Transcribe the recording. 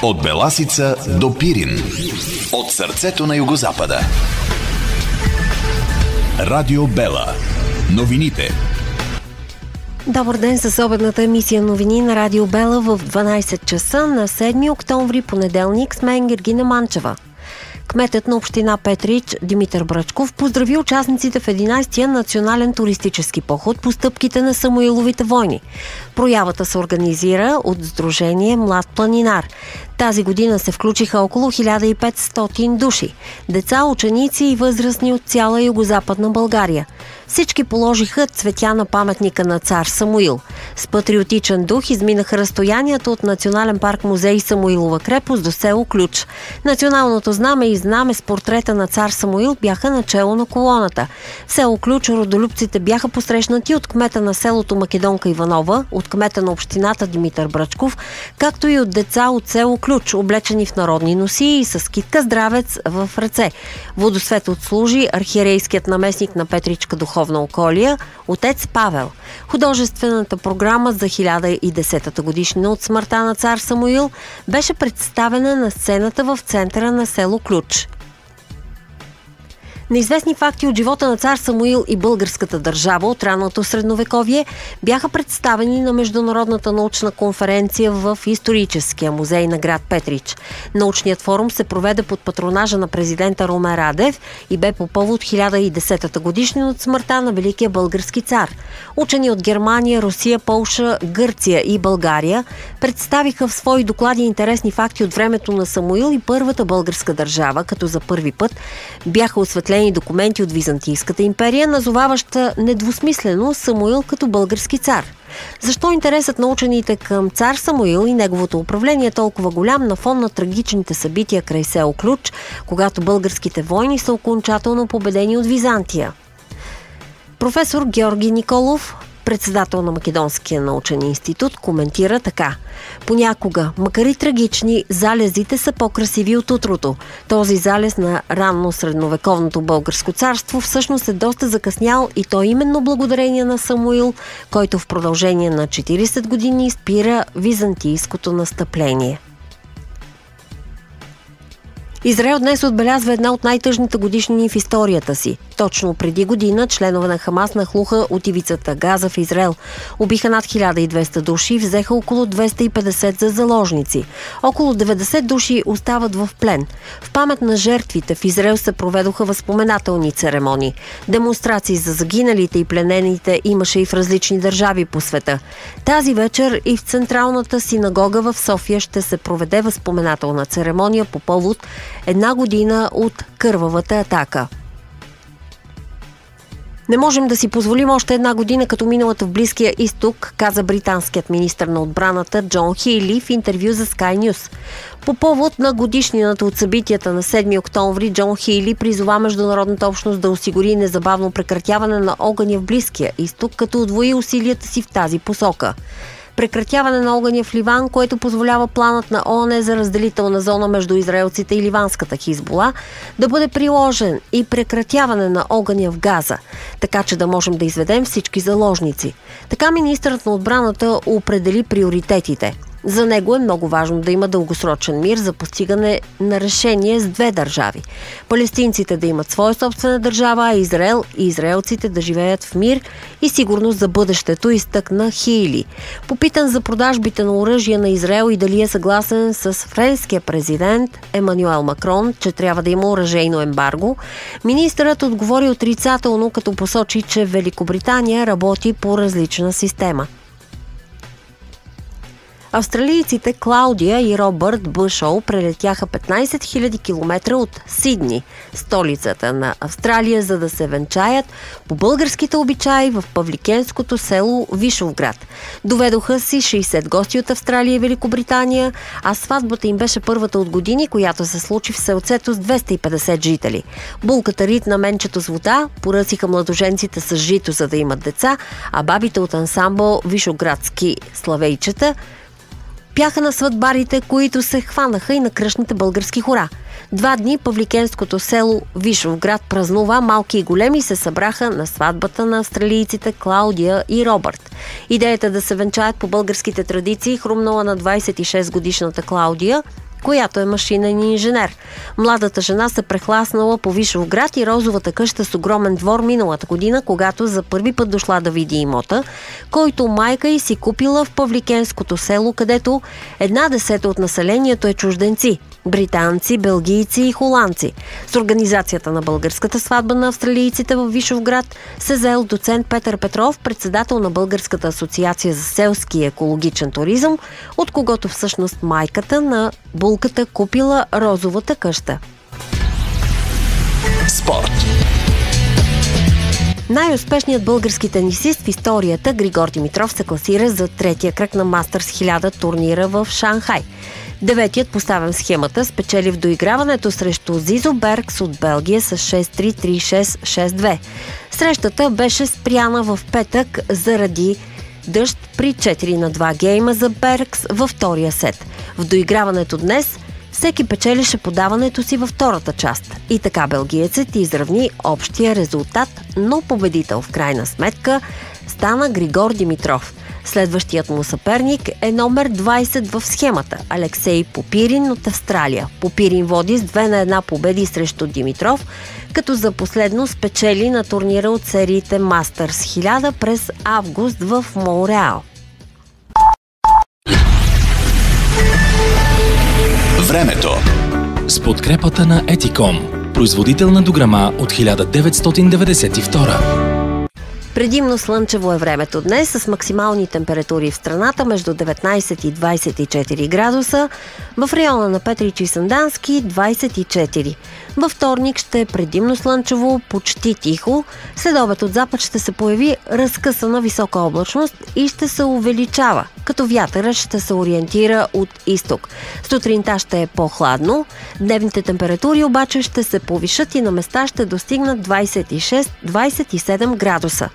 От Беласица до Пирин. От сърцето на югозапада. Радио Бела. Новините. Добър ден с обедната емисия новини на Радио Бела в 12 часа на 7 октомври, понеделник, с мен Гергина Манчева. Кметът на община Петрич Димитър Бръчков поздрави участниците в 11-тия национален туристически поход по стъпките на Самуиловите войни. Проявата се организира от Сдружение Млад планинар. Тази година се включиха около 1500 души – деца, ученици и възрастни от цяла югозападна България. Всички положиха цветя на паметника на цар Самуил. С патриотичен дух изминаха разстоянията от Национален парк музей Самуилова крепост до село Ключ. Националното знаме и знаме с портрета на цар Самуил бяха начело на колоната. В село Ключ родолюбците бяха посрещнати от кмета на селото Македонка Иванова, от кмета на общината Димитър Бръчков, както и от деца от село Ключ, облечени в народни носии и с китка здравец в ръце. Водосвет отслужи архиерейският наместник на Петричка духовна околия, отец Павел. Художествената програма за 1010-та годишнина от смъртта на цар Самуил беше представена на сцената в центъра на село Ключ. Неизвестни факти от живота на цар Самуил и българската държава от ранното средновековие бяха представени на Международната научна конференция в Историческия музей на град Петрич. Научният форум се проведе под патронажа на президента Румен Радев и бе по повод 1010-та годишнина от смъртта на великия български цар. Учени от Германия, Русия, Полша, Гърция и България представиха в свои доклади интересни факти от времето на Самуил и първата българска държава, като за първи път бяха осветлени документи от Византийската империя, назоваваща недвусмислено Самуил като български цар. Защо интересът на учените към цар Самуил и неговото управление е толкова голям на фон на трагичните събития край село Ключ, когато българските войни са окончателно победени от Византия? Професор Георги Николов, председател на Македонския научен институт, коментира така: понякога, макар и трагични, залезите са по-красиви от утрото. Този залез на ранно средновековното българско царство всъщност е доста закъснял и то именно благодарение на Самуил, който в продължение на 40 години спира византийското настъпление. Израел днес отбелязва една от най-тъжните годишнини в историята си. Точно преди година членове на Хамас нахлуха от ивицата Газа в Израел. Убиха над 1200 души и взеха около 250 за заложници. Около 90 души остават в плен. В памет на жертвите в Израел се проведоха възпоменателни церемонии. Демонстрации за загиналите и пленените имаше и в различни държави по света. Тази вечер и в Централната синагога в София ще се проведе възпоменателна церемония по повод една година от кървавата атака. Не можем да си позволим още една година като миналата в Близкия изток, каза британският министър на отбраната Джон Хейли в интервю за Sky News. По повод на годишнината от събитията на 7 октомври, Джон Хейли призова международната общност да осигури незабавно прекратяване на огъня в Близкия изток, като удвои усилията си в тази посока. Прекратяване на огъня в Ливан, което позволява планът на ООН за разделителна зона между израелците и ливанската Хизбола да бъде приложен, и прекратяване на огъня в Газа, така че да можем да изведем всички заложници. Така министърът на отбраната определи приоритетите. За него е много важно да има дългосрочен мир за постигане на решение с две държави. Палестинците да имат своя собствена държава, а Израел и израелците да живеят в мир и сигурност за бъдещето, изтъкна Хейли. Попитан за продажбите на оръжие на Израел и дали е съгласен с френския президент Емануел Макрон, че трябва да има оръжейно ембарго, министърът отговори отрицателно, като посочи, че Великобритания работи по различна система. Австралийците Клаудия и Робърт Бъшоу прелетяха 15 000 км от Сидни, столицата на Австралия, за да се венчаят по българските обичаи в павликенското село Вишовград. Доведоха си 60 гости от Австралия и Великобритания, а сватбата им беше първата от години, която се случи в селцето с 250 жители. Булката ритна менчето с вода, поръсиха младоженците с жито, за да имат деца, а бабите от ансамбъл Вишоградски славейчета пяха на сватбарите, които се хванаха и на кръшните български хора. 2 дни павликенското село Вишовград празнува, малки и големи се събраха на сватбата на австралийците Клаудия и Робърт. Идеята да се венчаят по българските традиции хрумнала на 26 годишната Клаудия, която е машинен инженер. Младата жена се прехласнала по Вишовград и розовата къща с огромен двор миналата година, когато за първи път дошла да види имота, който майка й си купила в Павликенското село, където 1/10 от населението е чужденци – британци, белгийци и холандци. С организацията на българската сватба на австралийците в Вишовград се заел доцент Петър Петров, председател на Българската асоциация за селски и екологичен туризъм, от когото всъщност майката на булката купила розовата къща. Спорт. Най-успешният български тенисист в историята Григор Димитров се класира за третия кръг на Мастърс 1000 турнира в Шанхай. Деветият, поставен в схемата, спечели в доиграването срещу Зизо Беркс от Белгия с 6-3, 3-6, 6-2. Срещата беше спряна в петък заради дъжд при 4-2 гейма за Беркс във втория сет. В доиграването днес всеки печелише подаването си във втората част. И така белгиецът изравни общия резултат, но победител в крайна сметка стана Григор Димитров. Следващият му съперник е номер 20 в схемата – Алексей Попирин от Австралия. Попирин води с 2-1 победи срещу Димитров, като за последно спечели на турнира от сериите Мастърс 1000 през август в Монреал. Времето. С подкрепата на Етиком, производител на дограма от 1992. Предимно слънчево е времето днес с максимални температури в страната между 19 и 24 градуса, в района на Петрич и Сандански 24. Във вторник ще е предимно слънчево, почти тихо. След обед от запад ще се появи разкъсана висока облачност и ще се увеличава, като вятърът ще се ориентира от изток. Сутринта ще е по-хладно, дневните температури обаче ще се повишат и на места ще достигнат 26-27 градуса.